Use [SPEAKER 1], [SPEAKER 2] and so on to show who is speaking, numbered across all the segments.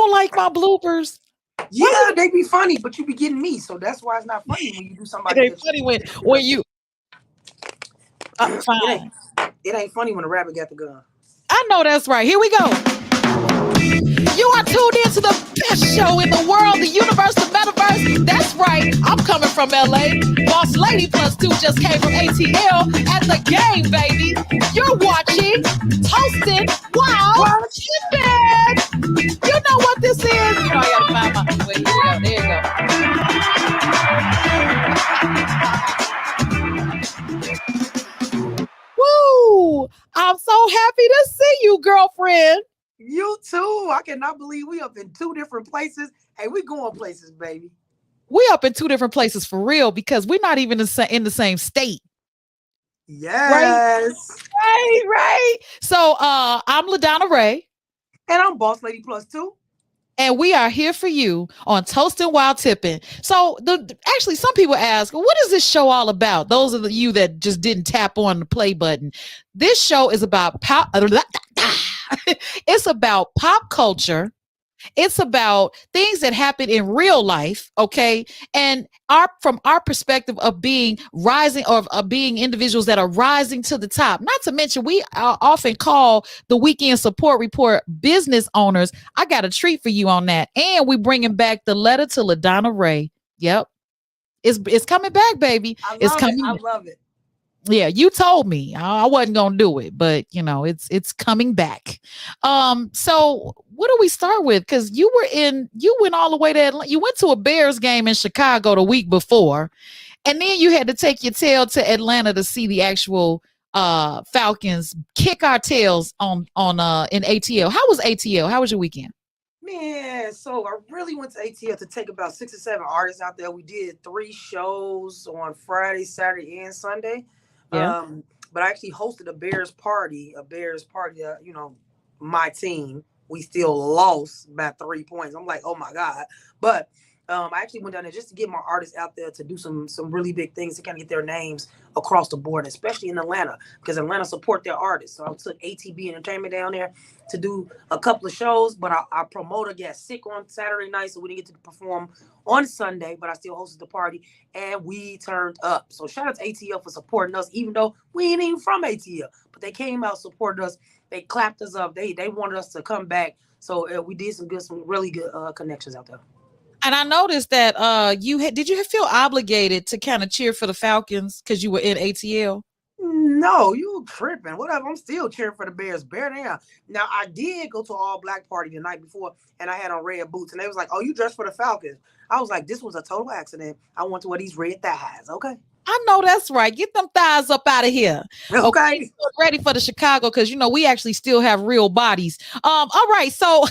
[SPEAKER 1] don't like my bloopers.
[SPEAKER 2] Yeah, they be funny, but you be getting me, so that's why it's not funny when you do
[SPEAKER 1] It
[SPEAKER 2] somebody.
[SPEAKER 1] ain't funny when you. Fine.
[SPEAKER 2] It ain't funny when a rabbit got the gun.
[SPEAKER 1] I know that's right. Here we go. You are tuned into the best show in the world, the universe, the metaverse. That's right. I'm coming from LA. Boss Lady Plus 2 just came from ATL at the game, baby. You're watching Toastin Wild Tippin. You know what this is? You know, I gotta find my. Wait, here we go. There you go. Woo! I'm so happy to see you, girlfriend.
[SPEAKER 2] You too. I cannot believe we up in two different places. Hey, we going places, baby.
[SPEAKER 1] We up in two different places for real because we're not even in the same state.
[SPEAKER 2] Yes.
[SPEAKER 1] Right. So I'm LaDonna Raeh.
[SPEAKER 2] And I'm Boss Lady Plus 2.
[SPEAKER 1] And we are here for you on Toastin While Tippin. So actually, some people ask, what is this show all about? Those of you that just didn't tap on the play button. This show is about it's about pop culture. It's about things that happen in real life, okay? And from our perspective of being rising or of being individuals that are rising to the top. Not to mention, we often call the Weekend Support Report business owners. I got a treat for you on that. And we bringing back the letter to LaDonna Raeh. Yep. It's coming back, baby.
[SPEAKER 2] I love it.
[SPEAKER 1] Yeah, you told me I wasn't gonna do it, but you know it's coming back. So what do we start with? Because you went all the way to Atlanta. You went to a Bears game in Chicago the week before, and then you had to take your tail to Atlanta to see the actual Falcons kick our tails on in ATL. How was ATL? How was your weekend?
[SPEAKER 2] Man, so I really went to ATL to take about 6 or 7 artists out there. We did 3 shows on Friday, Saturday, and Sunday.
[SPEAKER 1] Yeah.
[SPEAKER 2] But I actually hosted a Bears party. You know, my team, we still lost by 3 points. I'm like, oh my God. But I actually went down there just to get my artists out there to do some really big things to kind of get their names across the board, especially in Atlanta, because Atlanta support their artists. So I took ATB Entertainment down there to do a couple of shows, but our promoter got sick on Saturday night, so we didn't get to perform on Sunday, but I still hosted the party, and we turned up. So shout out to ATL for supporting us, even though we ain't even from ATL, but they came out, supported us. They clapped us up. They wanted us to come back. So we did some really good connections out there.
[SPEAKER 1] And I noticed that did you feel obligated to kind of cheer for the Falcons because you were in ATL?
[SPEAKER 2] No, you tripping. Whatever. I'm still cheering for the Bears. Bear down. Now, I did go to an all-black party the night before, and I had on red boots. And they was like, oh, you dressed for the Falcons. I was like, this was a total accident. I want to wear these red thighs. Okay.
[SPEAKER 1] I know that's right. Get them thighs up out of here.
[SPEAKER 2] Okay.
[SPEAKER 1] Ready for the Chicago because, you know, we actually still have real bodies. All right. So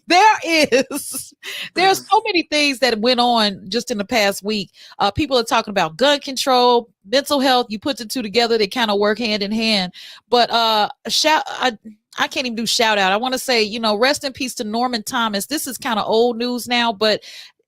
[SPEAKER 1] there's so many things that went on just in the past week. People are talking about gun control, mental health. You put the two together, they kind of work hand in hand. But I can't even do shout out. I want to say, you know, rest in peace to Norman Thomas. This is kind of old news now, but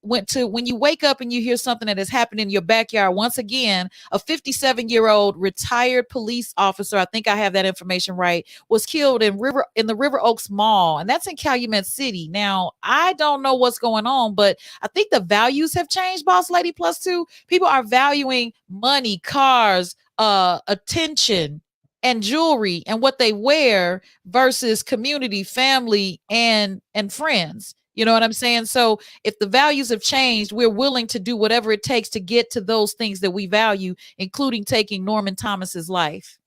[SPEAKER 1] when you wake up and you hear something that has happened in your backyard, once again, a 57-year-old retired police officer, I think I have that information right, was killed in the River Oaks Mall, and that's in Calumet City. Now, I don't know what's going on, but I think the values have changed, Boss Lady Plus 2. People are valuing money, cars, attention, and jewelry and what they wear versus community, family, and friends. You know what I'm saying? So if the values have changed, we're willing to do whatever it takes to get to those things that we value, including taking Norman Thomas's life.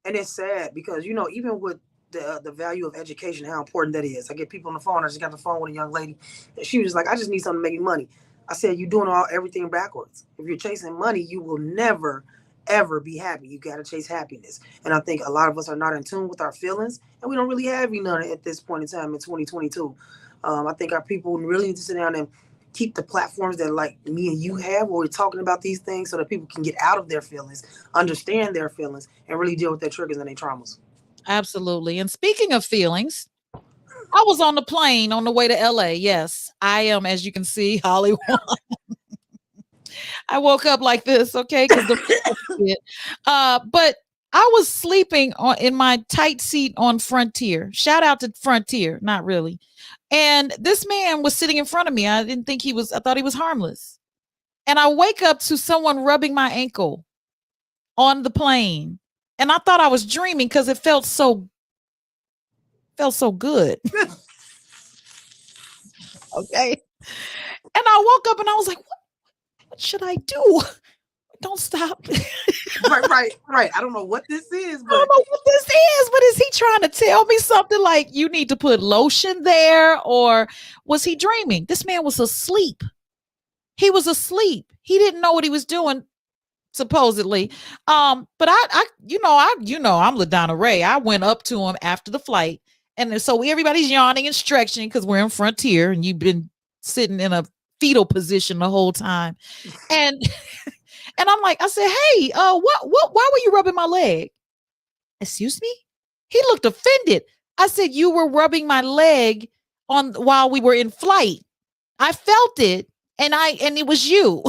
[SPEAKER 2] And it's sad because, you know, even with the value of education, how important that is. I get people on the phone. I just got the phone with a young lady, and she was just like, I just need something to make me money. I said, you're doing everything backwards. If you're chasing money, you will never, ever be happy. You got to chase happiness. And I think a lot of us are not in tune with our feelings, and we don't really have none at this point in time in 2022. I think our people really need to sit down and keep the platforms that like me and you have where we're talking about these things so that people can get out of their feelings, understand their feelings, and really deal with their triggers and their traumas.
[SPEAKER 1] Absolutely. And speaking of feelings, I was on the plane on the way to LA. Yes, I am, as you can see, Hollywood. I woke up like this, okay? Because but I was sleeping in my tight seat on Frontier. Shout out to Frontier, not really. And this man was sitting in front of me. I didn't think he was, I thought he was harmless. And I wake up to someone rubbing my ankle on the plane. And I thought I was dreaming because it felt so good. Okay. And I woke up and I was like, what should I do? Don't stop.
[SPEAKER 2] right. I don't know what this is, but
[SPEAKER 1] I don't know what this is, but is he trying to tell me something like you need to put lotion there, or was he dreaming? This man was asleep. He was asleep. He didn't know what he was doing, supposedly. But I'm LaDonna Raeh. I went up to him after the flight, and so everybody's yawning and stretching because we're in Frontier, and you've been sitting in a fetal position the whole time, and. And I'm like, I said, hey, why were you rubbing my leg? Excuse me? He looked offended. I said, you were rubbing my leg while we were in flight. I felt it, and it was you.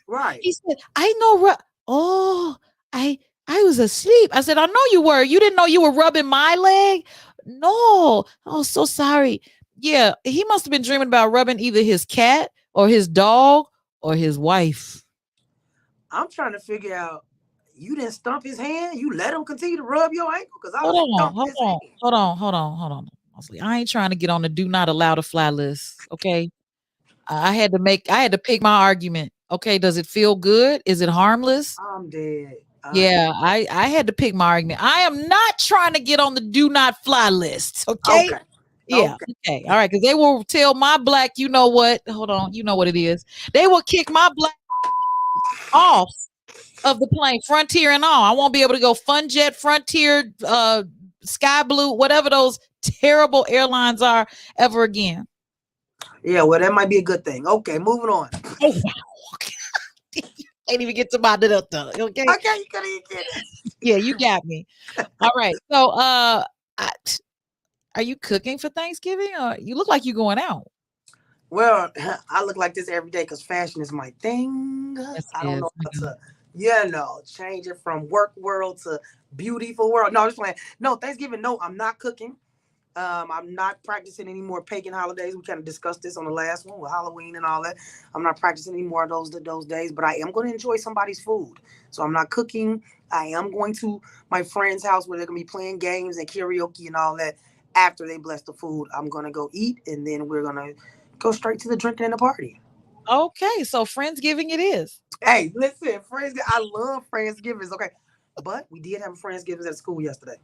[SPEAKER 2] Right.
[SPEAKER 1] He said, I know. I was asleep. I said, I know you were. You didn't know you were rubbing my leg? No. Oh, so sorry. Yeah, he must have been dreaming about rubbing either his cat or his dog or his wife.
[SPEAKER 2] I'm trying to figure out. You didn't stump his hand. You let him continue to rub your ankle because I
[SPEAKER 1] hold on. I ain't trying to get on the do not allow to fly list. Okay, I had to pick my argument. Okay, does it feel good? Is it harmless?
[SPEAKER 2] I'm dead.
[SPEAKER 1] Yeah, I had to pick my argument. I am not trying to get on the do not fly list. Okay. Yeah. Okay. All right. Because they will tell my black. You know what? Hold on. You know what it is. They will kick my black off of the plane, Frontier and all. I won't be able to go Funjet, Frontier, Sky Blue, whatever those terrible airlines are ever again.
[SPEAKER 2] Yeah, well, that might be a good thing. Okay, moving on.
[SPEAKER 1] Oh, wow. Can't even get to my little tongue. Okay.
[SPEAKER 2] Okay, you gotta get it.
[SPEAKER 1] Yeah, you got me. All right. So, are you cooking for Thanksgiving, or you look like you're going out?
[SPEAKER 2] Well, I look like this every day because fashion is my thing. I don't know how to, change it from work world to beautiful world. No, I'm just playing. No, Thanksgiving, no, I'm not cooking. I'm not practicing any more pagan holidays. We kind of discussed this on the last one with Halloween and all that. I'm not practicing any more of those days, but I am going to enjoy somebody's food. So I'm not cooking. I am going to my friend's house where they're going to be playing games and karaoke and all that. After they bless the food, I'm going to go eat, and then we're going to go straight to the drinking and the party.
[SPEAKER 1] Okay, so Friendsgiving it is.
[SPEAKER 2] Hey, listen, I love Friendsgivings. Okay, but we did have a Friendsgiving at school yesterday.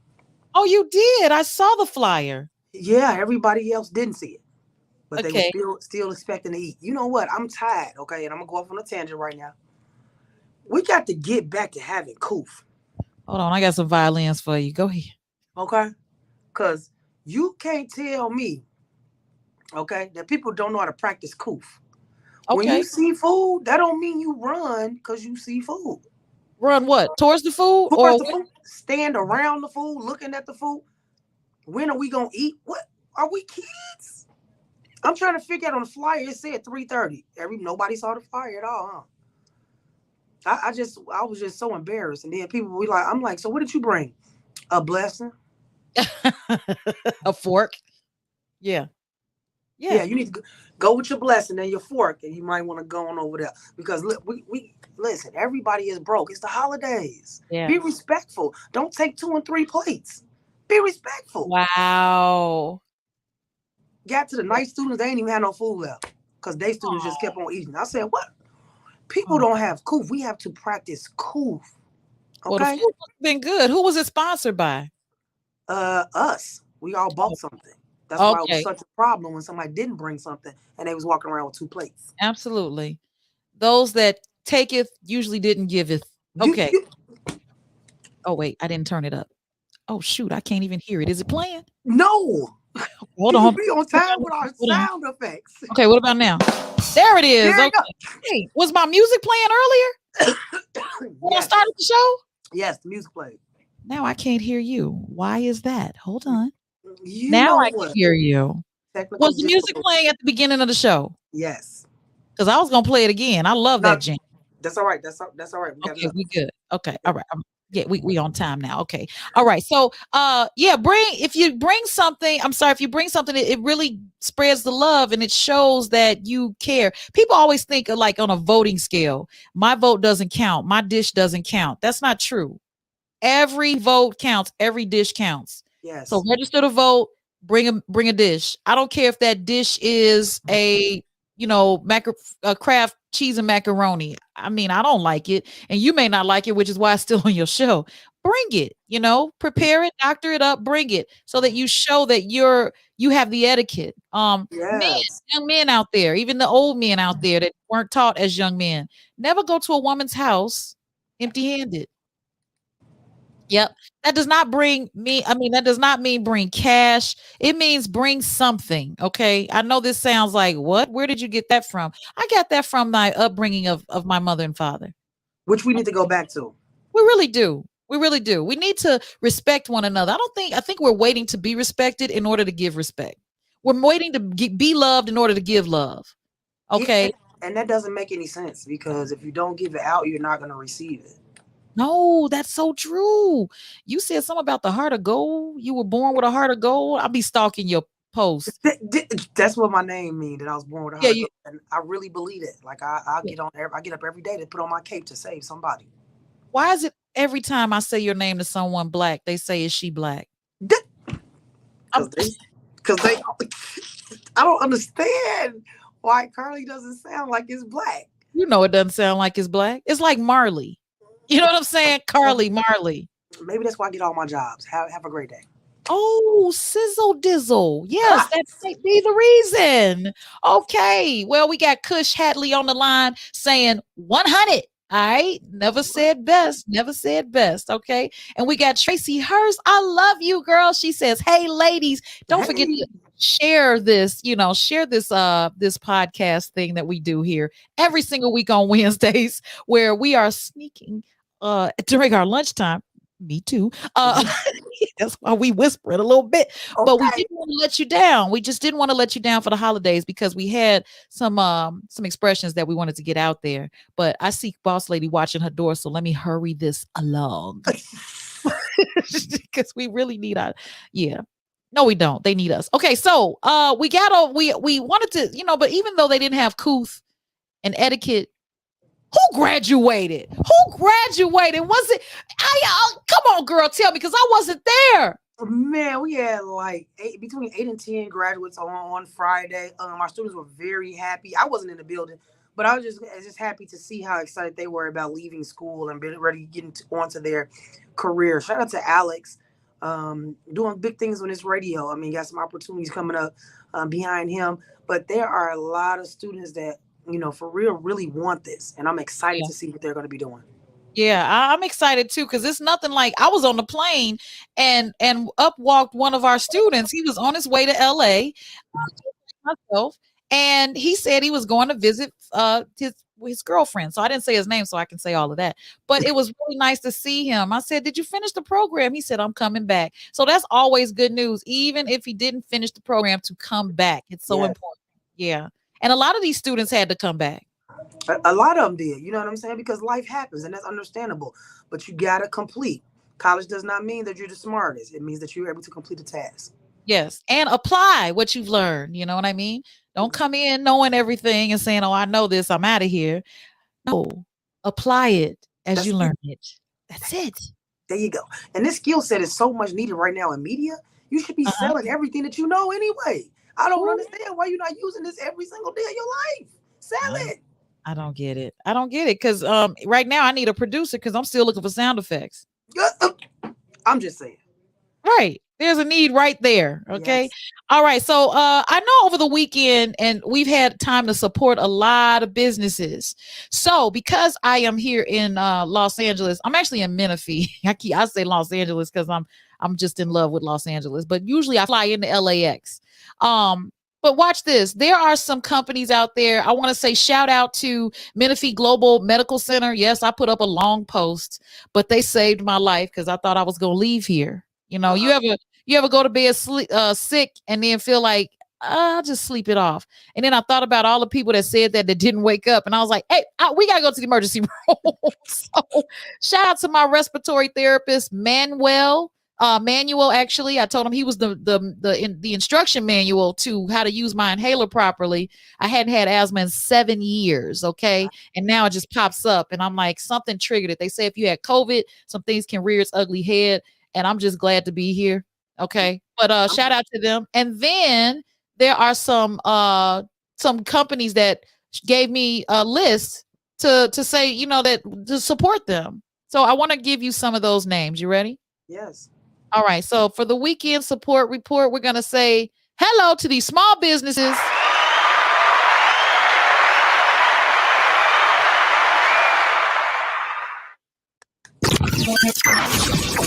[SPEAKER 1] Oh, you did? I saw the flyer.
[SPEAKER 2] Yeah, everybody else didn't see it, but they were still expecting to eat. You know what? I'm tired. Okay, and I'm gonna go off on a tangent right now. We got to get back to having coof.
[SPEAKER 1] Hold on, I got some violins for you. Go ahead.
[SPEAKER 2] Okay, because you can't tell me. Okay, that people don't know how to practice coof. Okay. When you see food, that don't mean you run because you see food.
[SPEAKER 1] Run what? Towards the food?
[SPEAKER 2] Towards the food? Stand around the food, looking at the food. When are we going to eat? What? Are we kids? I'm trying to figure out on the flyer. It said 3:30. Nobody saw the flyer at all, huh? I was just so embarrassed. And then people were like, I'm like, so what did you bring? A blessing?
[SPEAKER 1] A fork? Yeah.
[SPEAKER 2] Yeah, you need to go with your blessing and your fork, and you might want to go on over there because look, we listen. Everybody is broke. It's the holidays. Yeah. Be respectful. Don't take 2 and 3 plates. Be respectful.
[SPEAKER 1] Wow.
[SPEAKER 2] Got to the night students, they ain't even had no food left because they students just kept on eating. I said, what? People don't have coof. We have to practice coof. Okay.
[SPEAKER 1] Well, the food has been good. Who was it sponsored by?
[SPEAKER 2] Us. We all bought something. That's why it was such a problem when somebody didn't bring something and they was walking around with 2 plates.
[SPEAKER 1] Absolutely. Those that taketh usually didn't giveth. Okay. Oh, wait. I didn't turn it up. Oh, shoot. I can't even hear it. Is it playing?
[SPEAKER 2] No.
[SPEAKER 1] Hold on.
[SPEAKER 2] Be on time with our sound effects.
[SPEAKER 1] Okay. What about now? There it is. Okay. Hey, was my music playing earlier? When I started the show?
[SPEAKER 2] Yes, the music played.
[SPEAKER 1] Now I can't hear you. Why is that? Hold on. Now I can hear you. Was the music playing at the beginning of the show?
[SPEAKER 2] Yes.
[SPEAKER 1] Because I was gonna play it again. I love that jam.
[SPEAKER 2] That's all right. That's all right.
[SPEAKER 1] Okay, we good. Okay, all right. Yeah, we on time now. Okay. All right. So yeah, if you bring something, I'm sorry, if you bring something, it really spreads the love and it shows that you care. People always think of like on a voting scale, my vote doesn't count, my dish doesn't count. That's not true. Every vote counts, every dish counts. So
[SPEAKER 2] Yes.
[SPEAKER 1] register to vote, bring a dish. I don't care if that dish is a a Kraft cheese and macaroni. I mean, I don't like it, and you may not like it, which is why it's still on your show. Bring it, prepare it, doctor it up, bring it so that you show that you have the etiquette. Men,
[SPEAKER 2] Yes.
[SPEAKER 1] young men out there, even the old men out there that weren't taught as young men, never go to a woman's house empty-handed. Yep. That does not bring me I mean, that does not mean bring cash. It means bring something, okay? I know this sounds like, "What? Where did you get that from?" I got that from my upbringing of my mother and father.
[SPEAKER 2] Which we need to go back to.
[SPEAKER 1] We really do. We really do. We need to respect one another. I think we're waiting to be respected in order to give respect. We're waiting to be loved in order to give love.
[SPEAKER 2] Yeah,
[SPEAKER 1] Okay?
[SPEAKER 2] and that doesn't make any sense because if you don't give it out, you're not going to receive it.
[SPEAKER 1] No, that's so true. You said something about the heart of gold. You were born with a heart of gold. I'll be stalking your post.
[SPEAKER 2] That's what my name means. That I was born with a
[SPEAKER 1] Yeah,
[SPEAKER 2] heart of gold, and I really believe it. Like I
[SPEAKER 1] yeah.
[SPEAKER 2] get on, I get up every day to put on my cape to save somebody.
[SPEAKER 1] Why is it every time I say your name to someone black, they say, "Is she black?"
[SPEAKER 2] Because they, I don't understand why Carly doesn't sound like it's black.
[SPEAKER 1] You know it doesn't sound like it's black. It's like Marley. You know what I'm saying? Carly, Marley.
[SPEAKER 2] Maybe that's why I get all my jobs. Have a great day.
[SPEAKER 1] Oh, sizzle dizzle. Yes, that might be the reason. Okay. Well, we got Kush Hadley on the line saying 100. All right. Never said best. Never said best. Okay. And we got Tracy Hurst. I love you, girl. She says, "Hey, ladies, don't forget
[SPEAKER 2] Hey,
[SPEAKER 1] to share this, share this podcast thing that we do here every single week on Wednesdays where we are sneaking during our lunchtime. Me too. That's why we whisper it a little bit. But we
[SPEAKER 2] okay.
[SPEAKER 1] didn't want to let you down. We just didn't want to let you down for the holidays because we had some expressions that we wanted to get out there. But I see Boss Lady watching her door, so let me hurry this along because we really need our yeah. No, we don't. They need us. Okay, so we wanted to, but even though they didn't have couth and etiquette, who graduated? Who graduated? Was it? Come on, girl, tell me because I wasn't there.
[SPEAKER 2] Man, we had like between 8 and 10 graduates on Friday. Our students were very happy. I wasn't in the building, but I was just happy to see how excited they were about leaving school and being ready to get onto their career. Shout out to Alex, doing big things on this radio. I mean, got some opportunities coming up behind him. But there are a lot of students that for real really want this, and I'm excited
[SPEAKER 1] Yeah.
[SPEAKER 2] to see what they're going to be doing.
[SPEAKER 1] Yeah, I'm excited too because it's nothing like I was on the plane and up walked one of our students. He was on his way to LA myself, and he said he was going to visit his girlfriend. So I didn't say his name, so I can say all of that. But it was really nice to see him. I said, "Did you finish the program?" He said, "I'm coming back." So that's always good news, even if he didn't finish the program, to come back. It's so
[SPEAKER 2] Yeah.
[SPEAKER 1] important. Yeah, and a lot of these students had to come back.
[SPEAKER 2] A lot of them did, you know what I'm saying? Because life happens and that's understandable. But you gotta complete. College does not mean that you're the smartest. It means that you're able to complete a task.
[SPEAKER 1] Yes, and apply what you've learned. You know what I mean? Don't come in knowing everything and saying, "Oh, I know this. I'm out of here." No, apply it as
[SPEAKER 2] That's
[SPEAKER 1] you
[SPEAKER 2] it.
[SPEAKER 1] learn it. That's it.
[SPEAKER 2] There you go. And this skill set is so much needed right now in media. You should be
[SPEAKER 1] Uh-huh.
[SPEAKER 2] selling everything that you know anyway. I don't
[SPEAKER 1] Ooh,
[SPEAKER 2] understand why you're not using this every single day of your life. Sell
[SPEAKER 1] I
[SPEAKER 2] it.
[SPEAKER 1] I don't get it. I don't get it because right now I need a producer because I'm still looking for sound effects.
[SPEAKER 2] I'm just saying.
[SPEAKER 1] Right. There's a need right there. Okay.
[SPEAKER 2] Yes.
[SPEAKER 1] All right. So I know over the weekend and we've had time to support a lot of businesses. So because I am here in Los Angeles, I'm actually in Menifee. I say Los Angeles because I'm just in love with Los Angeles, but usually I fly into LAX. But watch this. There are some companies out there. I want to say shout out to Menifee Global Medical Center. Yes, I put up a long post, but they saved my life because I thought I was gonna leave here. You
[SPEAKER 2] Uh-uh.
[SPEAKER 1] ever go to bed sick and then feel like I'll just sleep it off. And then I thought about all the people that said that didn't wake up. And I was like, hey, we got to go to the emergency room. So shout out to my respiratory therapist, Manuel. Manual, actually, I told him he was the instruction manual to how to use my inhaler properly. I hadn't had asthma in 7 years, okay, and now it just pops up, and I'm like, something triggered it. They say if you had COVID, some things can rear its ugly head, and I'm just glad to be here, okay. But shout out to them, and then there are some companies that gave me a list to say, you know, that to support them. So I want to give you some of those names. You ready?
[SPEAKER 2] Yes.
[SPEAKER 1] All right. So for the weekend support report, we're going to say hello to these small businesses.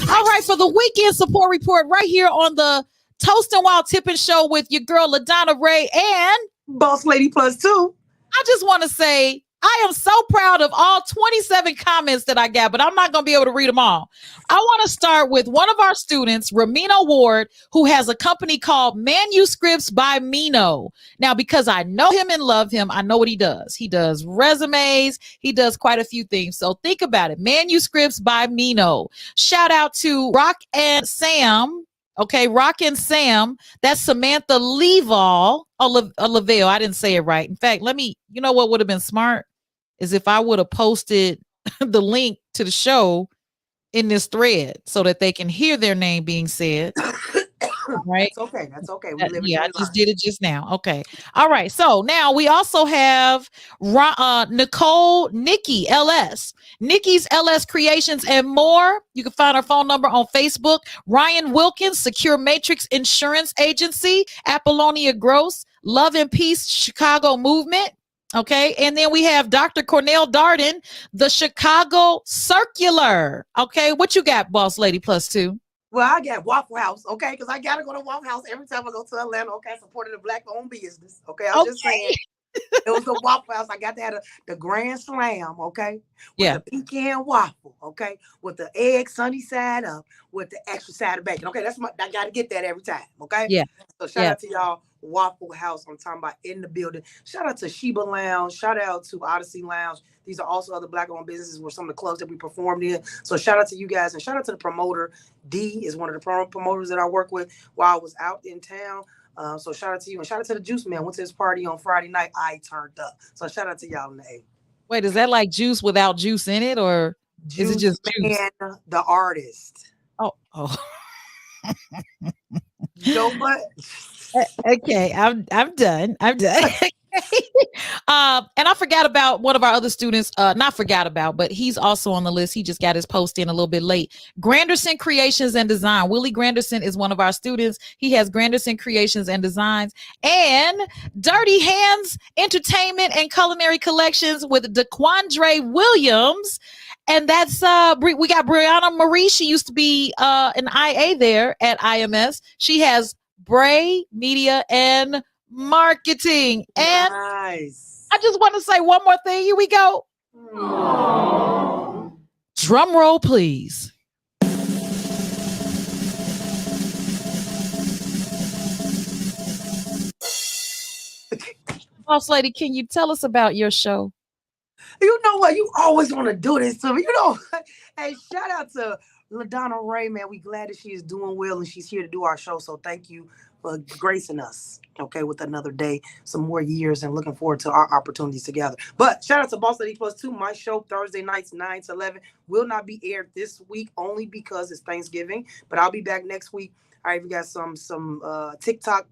[SPEAKER 1] All right. For the weekend support report right here on the Toastin While Tippin show with your girl, LaDonna Raeh and
[SPEAKER 2] Boss Lady Plus 2.
[SPEAKER 1] I just want to say I am so proud of all 27 comments that I got, but I'm not going to be able to read them all. I want to start with one of our students, Ramino Ward, who has a company called Manuscripts by Mino. Now, because I know him and love him, I know what he does. He does resumes. He does quite a few things. So think about it. Manuscripts by Mino. Shout out to Rock and Sam. Okay, Rock and Sam. That's Samantha Leval. Lavelle. I didn't say it right. In fact, you know what would have been smart is if I would have posted the link to the show in this thread so that they can hear their name being said. Right?
[SPEAKER 2] That's okay. That's okay.
[SPEAKER 1] I just did it just now. Okay. All right. So now we also have Nikki LS. Nikki's LS Creations and more. You can find her phone number on Facebook. Ryan Wilkins, Secure Matrix Insurance Agency. Apollonia Gross, Love and Peace Chicago Movement. Okay. And then we have Dr. Cornell Darden, the Chicago Circular. Okay. What you got, Boss Lady Plus 2?
[SPEAKER 2] Well, I got Waffle House, okay, because I gotta go to Waffle House every time I go to Atlanta, okay, supporting the Black-owned business, okay. I'm just saying, it was the Waffle House. I got to have the Grand Slam, okay, with the pecan waffle, okay, with the egg sunny side up, with the extra side of bacon, okay. I gotta get that every time, okay.
[SPEAKER 1] Yeah.
[SPEAKER 2] So shout out to y'all, Waffle House. I'm talking about in the building. Shout out to Sheba Lounge. Shout out to Odyssey Lounge. These are also other Black-owned businesses were some of the clubs that we performed in. So shout out to you guys and shout out to the promoter. D is one of the promoters that I work with while I was out in town. So shout out to you and shout out to the Juice Man. Went to his party on Friday night. I turned up. So shout out to y'all in the A.
[SPEAKER 1] Wait, is that like juice without juice in it, or
[SPEAKER 2] Juice
[SPEAKER 1] is it just juice?
[SPEAKER 2] Man, the artist.
[SPEAKER 1] Oh.
[SPEAKER 2] You know what?
[SPEAKER 1] Okay, I'm done. And I forgot about one of our other students. Not forgot about, but he's also on the list. He just got his post in a little bit late. Granderson Creations and Design. Willie Granderson is one of our students. He has Granderson Creations and Designs and Dirty Hands Entertainment and Culinary Collections with DeQuandre Williams. And that's we got Brianna Marie. She used to be an IA there at IMS. She has Bray Media and Marketing. And
[SPEAKER 2] nice.
[SPEAKER 1] I just want to say one more thing. Here we go.
[SPEAKER 2] Aww.
[SPEAKER 1] Drum roll, please. Boss Lady, can you tell us about your show?
[SPEAKER 2] You know what? You always want to do this to me. You know, hey, shout out to LaDonna Raeh, man. We glad that she is doing well and she's here to do our show. So thank you for gracing us, okay, with another day, some more years, and looking forward to our opportunities together. But shout out to Boss Lady Plus 2. My show Thursday nights 9 to 11 will not be aired this week only because it's Thanksgiving. But I'll be back next week. I even got some TikTok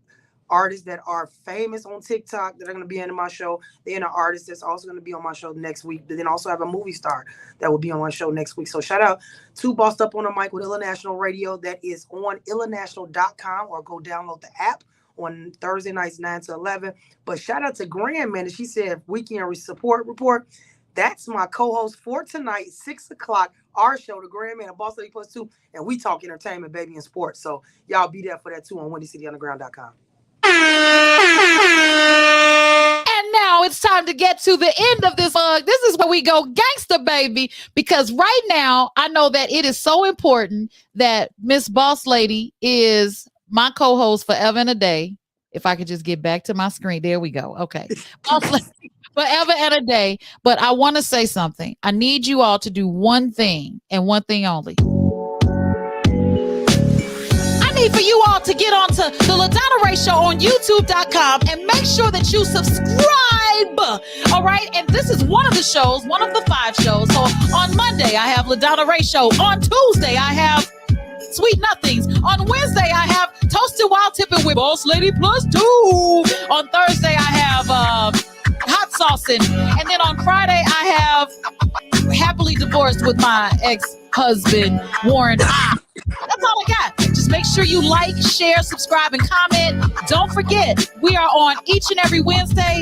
[SPEAKER 2] artists that are famous on TikTok that are going to be in my show. Then an artist that's also going to be on my show next week. But then also have a movie star that will be on my show next week. So shout out to Bossed Up on the Mic with International Radio. That is on international.com, or go download the app on Thursday nights 9 to 11. But shout out to Grandman. She said weekend support report. That's my co-host for tonight, 6 o'clock, our show, The Grandman and Boss Lady Plus 2. And we talk entertainment, baby, and sports. So y'all be there for that too on WindyCityUnderground.com.
[SPEAKER 1] And now it's time to get to the end of this. This is where we go gangster, baby, because right now I know that it is so important that Miss Boss Lady is my co-host forever and a day. If I could just get back to my screen. There we go. Okay. Forever and a day. But I want to say something. I need you all to do one thing and one thing only. I need for you all to get onto the LaDonna Raeh Show on YouTube.com and make sure that you subscribe. All right. And this is one of the shows, one of the 5 shows. So on Monday, I have LaDonna Raeh Show. On Tuesday, I have Sweet Nothings. On Wednesday, I have Toastin Wild Tippin with Boss Lady Plus 2. On Thursday, I have Hot Saucing. And then on Friday, I have Happily Divorced with my ex-husband, Warren. That's all I got. Just make sure you like, share, subscribe, and comment. Don't forget, we are on each and every Wednesday,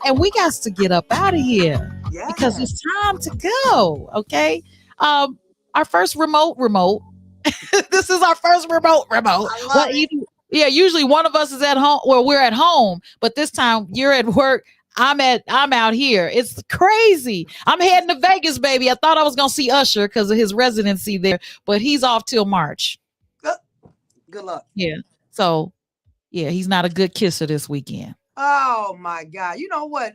[SPEAKER 1] and we got to get up out of here because it's time to go. Okay. Our first remote. This is our first remote. Usually one of us is at home. Well, we're at home, but this time you're at work. I'm out here. It's crazy. I'm heading to Vegas, baby. I thought I was gonna see Usher because of his residency there, but he's off till March.
[SPEAKER 2] Good luck.
[SPEAKER 1] Yeah. So, yeah, he's not a good kisser this weekend.
[SPEAKER 2] Oh my God! You know what?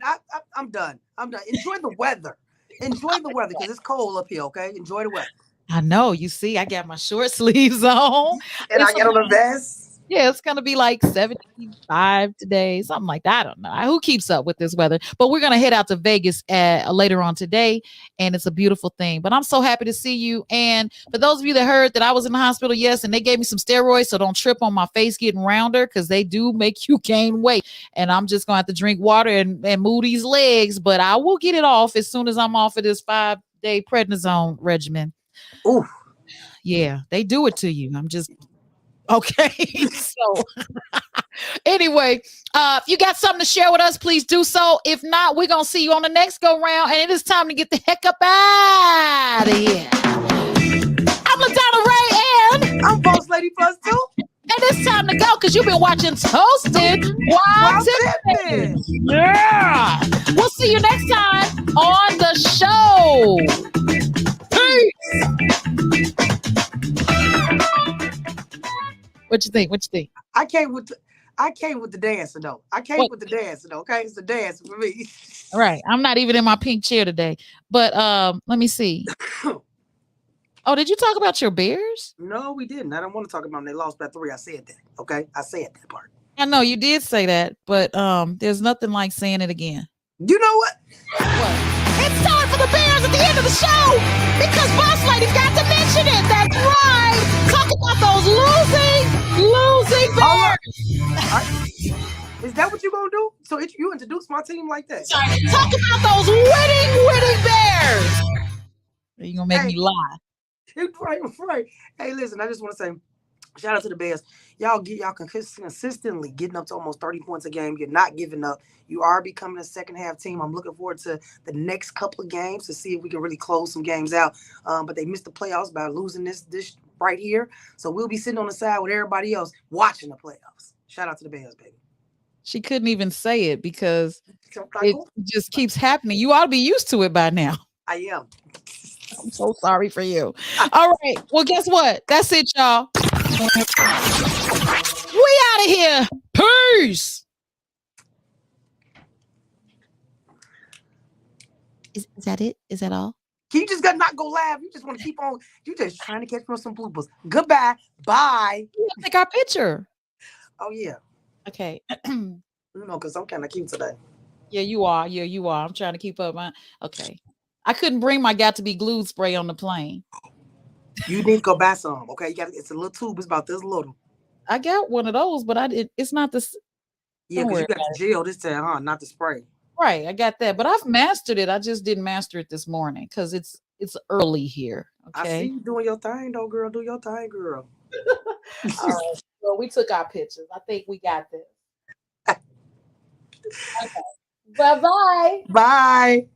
[SPEAKER 2] I'm done. Enjoy the weather. Enjoy the weather because it's cold up here. Okay, enjoy the weather.
[SPEAKER 1] I know. You see, I got my short sleeves on,
[SPEAKER 2] and I got on a vest.
[SPEAKER 1] Yeah, it's gonna be like 75 today, something like that. I don't know who keeps up with this weather, but we're gonna head out to Vegas later on today, and it's a beautiful thing. But I'm so happy to see you. And for those of you that heard that I was in the hospital, yes, and they gave me some steroids, so don't trip on my face getting rounder because they do make you gain weight. And I'm just gonna have to drink water and move these legs, but I will get it off as soon as I'm off of this 5-day prednisone regimen.
[SPEAKER 2] Ooh,
[SPEAKER 1] yeah, they do it to you. I'm just. Okay, so anyway, if you got something to share with us, please do so. If not, we're going to see you on the next go round, and it is time to get the heck up out of here. I'm LaDonna Raeh, and
[SPEAKER 2] I'm Boss Lady Plus 2.
[SPEAKER 1] And it's time to go because you've been watching Toastin Wild Tippin. Yeah. We'll see you next time on the show. Peace. What you think?
[SPEAKER 2] I came with the dancing though. With the dancing though. Okay, it's the dance for me.
[SPEAKER 1] All right. I'm not even in my pink chair today. But let me see. Oh, did you talk about your Bears?
[SPEAKER 2] No, we didn't. I don't want to talk about them. They lost by 3. I said that. Okay, I said that part.
[SPEAKER 1] I know you did say that, but there's nothing like saying it again.
[SPEAKER 2] You know what?
[SPEAKER 1] It's time for the Bears at the end of the show because Boss Lady's got to mention it. That's right. Talk about those losing Bears.
[SPEAKER 2] Is that what you're going to do? So you introduce my team like that?
[SPEAKER 1] Talk about those winning Bears. You're going to make me lie.
[SPEAKER 2] Right. Hey, listen, I just want to say, shout out to the Bears. Y'all consistently getting up to almost 30 points a game. You're not giving up. You are becoming a second half team. I'm looking forward to the next couple of games to see if we can really close some games out. But they missed the playoffs by losing this right here. So we'll be sitting on the side with everybody else watching the playoffs. Shout out to the Bears, baby. She couldn't even say it because it just keeps happening. You ought to be used to it by now. I am. I'm so sorry for you. All right. Well, guess what? That's it, y'all. We out of here. Peace. Is that it? Is that all? You just gotta not go live. You just want to keep on. You just trying to catch me on some bloopers. Goodbye. Bye. Take our picture. Oh yeah. Okay. Because I'm kind of cute today. Yeah, you are. Yeah, you are. I'm trying to keep up. Okay. I couldn't bring my got to be glued spray on the plane. You need to go buy some. Okay, it's a little tube. It's about this little. I got one of those, but it's not this. Yeah, because you got the gel this time, huh? Not the spray. Right, I got that, but I've mastered it. I just didn't master it this morning because it's early here. Okay, I see you doing your thing, though, girl. Do your thing, girl. All right. Well, we took our pictures. I think we got this. Okay. Bye-bye. Bye.